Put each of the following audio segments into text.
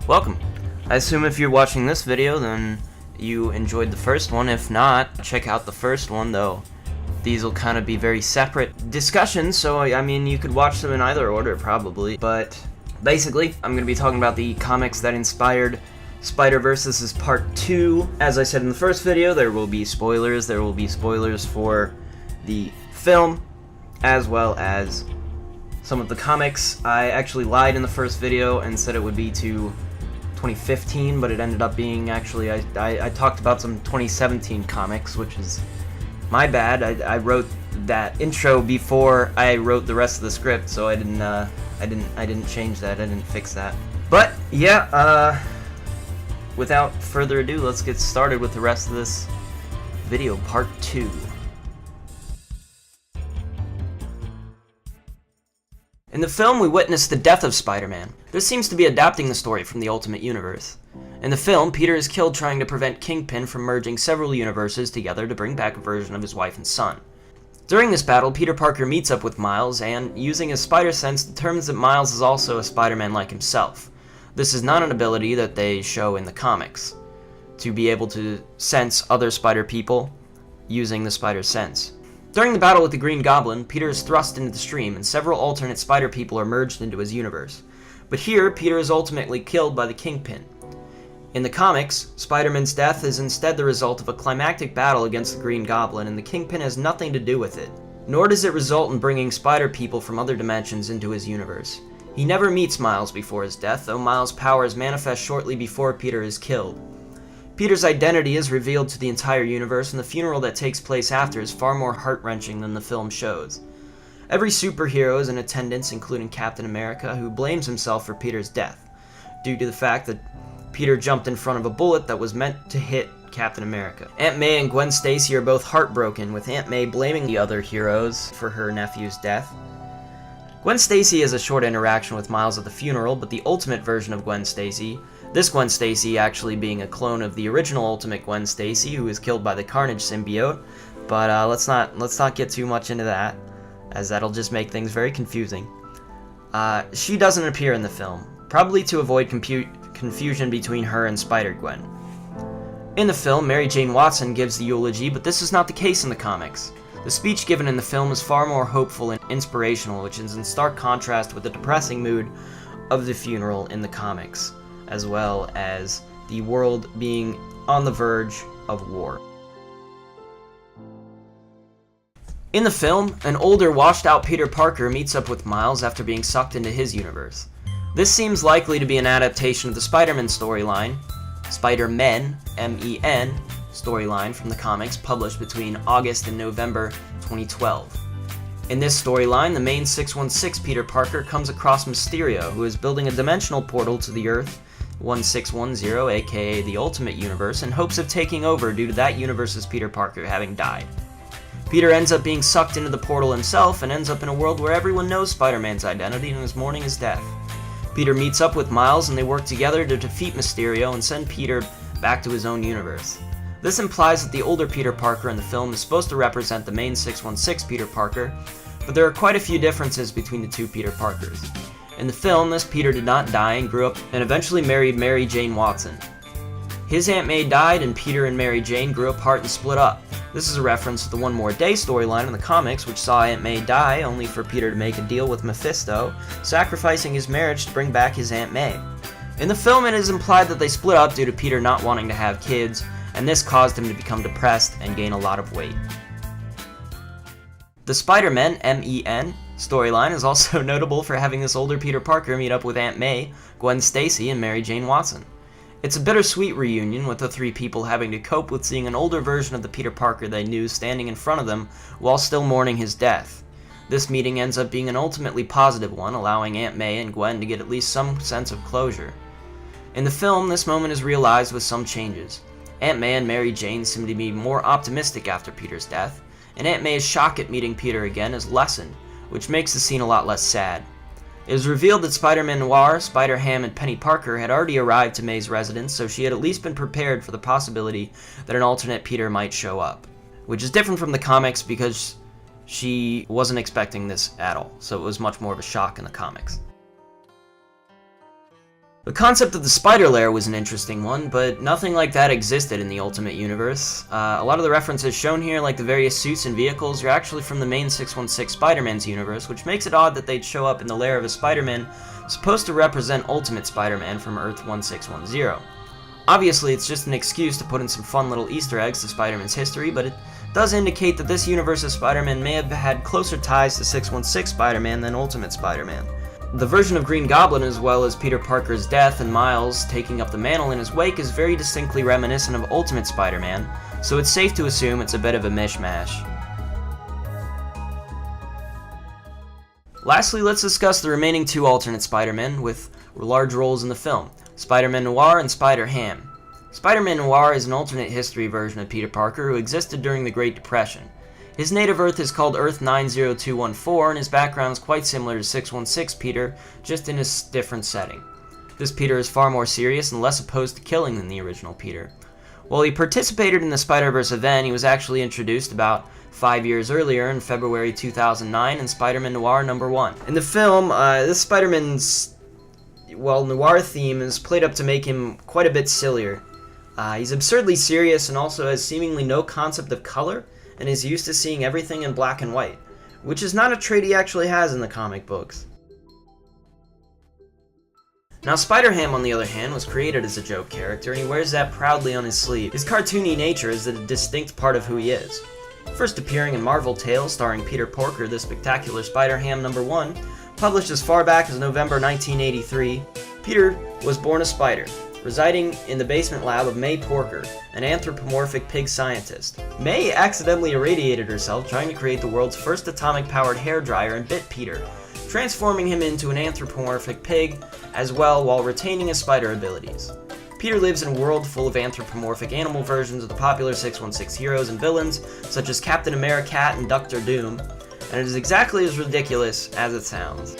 Welcome. I assume if you're watching this video, then you enjoyed the first one. If not, check out the first one, though these will kind of be very separate discussions, so I mean, you could watch them in either order, probably. But basically, I'm going to be talking about the comics that inspired Spider-Verse. This is part 2. As I said in the first video, there will be spoilers. There will be spoilers for the film, as well as some of the comics. I actually lied in the first video and said it would be to 2015, but it ended up being actually, I talked about some 2017 comics, which is my bad. I wrote that intro before I wrote the rest of the script, so I didn't change that. I didn't fix that. But yeah, without further ado, let's get started with the rest of this video, part 2. In the film, we witness the death of Spider-Man. This seems to be adapting the story from the Ultimate Universe. In the film, Peter is killed trying to prevent Kingpin from merging several universes together to bring back a version of his wife and son. During this battle, Peter Parker meets up with Miles and, using his spider sense, determines that Miles is also a Spider-Man like himself. This is not an ability that they show in the comics, to be able to sense other spider people using the spider sense. During the battle with the Green Goblin, Peter is thrust into the stream, and several alternate spider people are merged into his universe. But here, Peter is ultimately killed by the Kingpin. In the comics, Spider-Man's death is instead the result of a climactic battle against the Green Goblin, and the Kingpin has nothing to do with it. Nor does it result in bringing spider people from other dimensions into his universe. He never meets Miles before his death, though Miles' powers manifest shortly before Peter is killed. Peter's identity is revealed to the entire universe, and the funeral that takes place after is far more heart-wrenching than the film shows. Every superhero is in attendance, including Captain America, who blames himself for Peter's death, due to the fact that Peter jumped in front of a bullet that was meant to hit Captain America. Aunt May and Gwen Stacy are both heartbroken, with Aunt May blaming the other heroes for her nephew's death. Gwen Stacy has a short interaction with Miles at the funeral, but the ultimate version of Gwen Stacy, this Gwen Stacy actually being a clone of the original Ultimate Gwen Stacy, who was killed by the Carnage symbiote, but let's not get too much into that, as that'll just make things very confusing. She doesn't appear in the film, probably to avoid confusion between her and Spider-Gwen. In the film, Mary Jane Watson gives the eulogy, but this is not the case in the comics. The speech given in the film is far more hopeful and inspirational, which is in stark contrast with the depressing mood of the funeral in the comics, as well as the world being on the verge of war. In the film, an older, washed-out Peter Parker meets up with Miles after being sucked into his universe. This seems likely to be an adaptation of the Spider-Man storyline, SpiderMan, M-E-N, storyline from the comics published between August and November 2012. In this storyline, the main 616 Peter Parker comes across Mysterio, who is building a dimensional portal to the Earth 1610, aka the Ultimate Universe, in hopes of taking over due to that universe's Peter Parker having died. Peter ends up being sucked into the portal himself and ends up in a world where everyone knows Spider-Man's identity and is mourning his death. Peter meets up with Miles and they work together to defeat Mysterio and send Peter back to his own universe. This implies that the older Peter Parker in the film is supposed to represent the main 616 Peter Parker, but there are quite a few differences between the two Peter Parkers. In the film, this Peter did not die and grew up and eventually married Mary Jane Watson. His Aunt May died and Peter and Mary Jane grew apart and split up. This is a reference to the One More Day storyline in the comics, which saw Aunt May die only for Peter to make a deal with Mephisto, sacrificing his marriage to bring back his Aunt May. In the film, it is implied that they split up due to Peter not wanting to have kids, and this caused him to become depressed and gain a lot of weight. The Spider-Man, M-E-N, storyline is also notable for having this older Peter Parker meet up with Aunt May, Gwen Stacy, and Mary Jane Watson. It's a bittersweet reunion, with the three people having to cope with seeing an older version of the Peter Parker they knew standing in front of them while still mourning his death. This meeting ends up being an ultimately positive one, allowing Aunt May and Gwen to get at least some sense of closure. In the film, this moment is realized with some changes. Aunt May and Mary Jane seem to be more optimistic after Peter's death, and Aunt May's shock at meeting Peter again is lessened, which makes the scene a lot less sad. It was revealed that SpiderMan Noir, SpiderHam, and Penny Parker had already arrived to May's residence, so she had at least been prepared for the possibility that an alternate Peter might show up. Which is different from the comics because she wasn't expecting this at all, so it was much more of a shock in the comics. The concept of the spider lair was an interesting one, but nothing like that existed in the Ultimate Universe. A lot of the references shown here, like the various suits and vehicles, are actually from the main 616 Spider-Man's universe, which makes it odd that they'd show up in the lair of a Spider-Man supposed to represent Ultimate Spider-Man from Earth 1610. Obviously, it's just an excuse to put in some fun little Easter eggs to Spider-Man's history, but it does indicate that this universe's Spider-Man may have had closer ties to 616 Spider-Man than Ultimate Spider-Man. The version of Green Goblin, as well as Peter Parker's death and Miles taking up the mantle in his wake, is very distinctly reminiscent of Ultimate Spider-Man, so it's safe to assume it's a bit of a mishmash. Lastly, let's discuss the remaining two alternate Spider-Men with large roles in the film, SpiderMan Noir and SpiderHam. SpiderMan Noir is an alternate history version of Peter Parker who existed during the Great Depression. His native Earth is called Earth 90214, and his background is quite similar to 616 Peter, just in a different setting. This Peter is far more serious and less opposed to killing than the original Peter. While he participated in the Spider-Verse event, he was actually introduced about 5 years earlier in February 2009 in Spider-Man Noir #1. In the film, this Spider-Man's, noir theme is played up to make him quite a bit sillier. He's absurdly serious and also has seemingly no concept of color, and is used to seeing everything in black and white, which is not a trait he actually has in the comic books. Now, SpiderHam, on the other hand, was created as a joke character, and he wears that proudly on his sleeve. His cartoony nature is a distinct part of who he is. First appearing in Marvel Tales starring Peter Porker, the Spectacular Spider-Ham #1, published as far back as November 1983, Peter was born a spider, residing in the basement lab of May Porker, an anthropomorphic pig scientist. May accidentally irradiated herself trying to create the world's first atomic-powered hairdryer and bit Peter, transforming him into an anthropomorphic pig as well while retaining his spider abilities. Peter lives in a world full of anthropomorphic animal versions of the popular 616 heroes and villains, such as Captain America and Dr. Doom, and it is exactly as ridiculous as it sounds.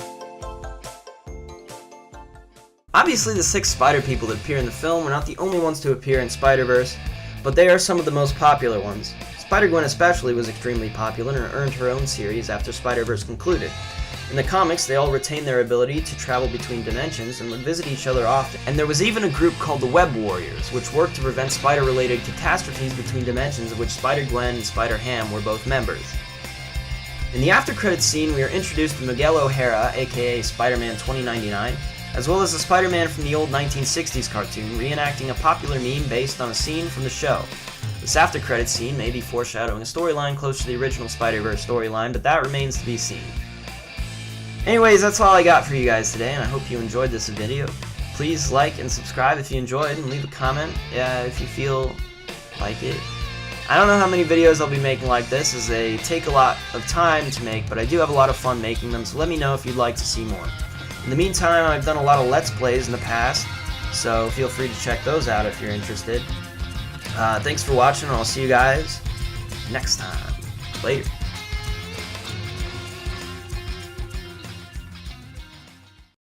Obviously, the 6 Spider people that appear in the film are not the only ones to appear in Spider-Verse, but they are some of the most popular ones. Spider-Gwen especially was extremely popular and earned her own series after Spider-Verse concluded. In the comics, they all retained their ability to travel between dimensions and would visit each other often. And there was even a group called the Web Warriors, which worked to prevent spider-related catastrophes between dimensions, of which Spider-Gwen and SpiderHam were both members. In the after-credits scene, we are introduced to Miguel O'Hara, aka Spider-Man 2099, as well as the Spider-Man from the old 1960s cartoon, reenacting a popular meme based on a scene from the show. This after-credits scene may be foreshadowing a storyline close to the original Spider-Verse storyline, but that remains to be seen. Anyways, that's all I got for you guys today, and I hope you enjoyed this video. Please like and subscribe if you enjoyed, and leave a comment if you feel like it. I don't know how many videos I'll be making like this, as they take a lot of time to make, but I do have a lot of fun making them, so let me know if you'd like to see more. In the meantime, I've done a lot of Let's Plays in the past, so feel free to check those out if you're interested. Thanks for watching, and I'll see you guys next time. Later.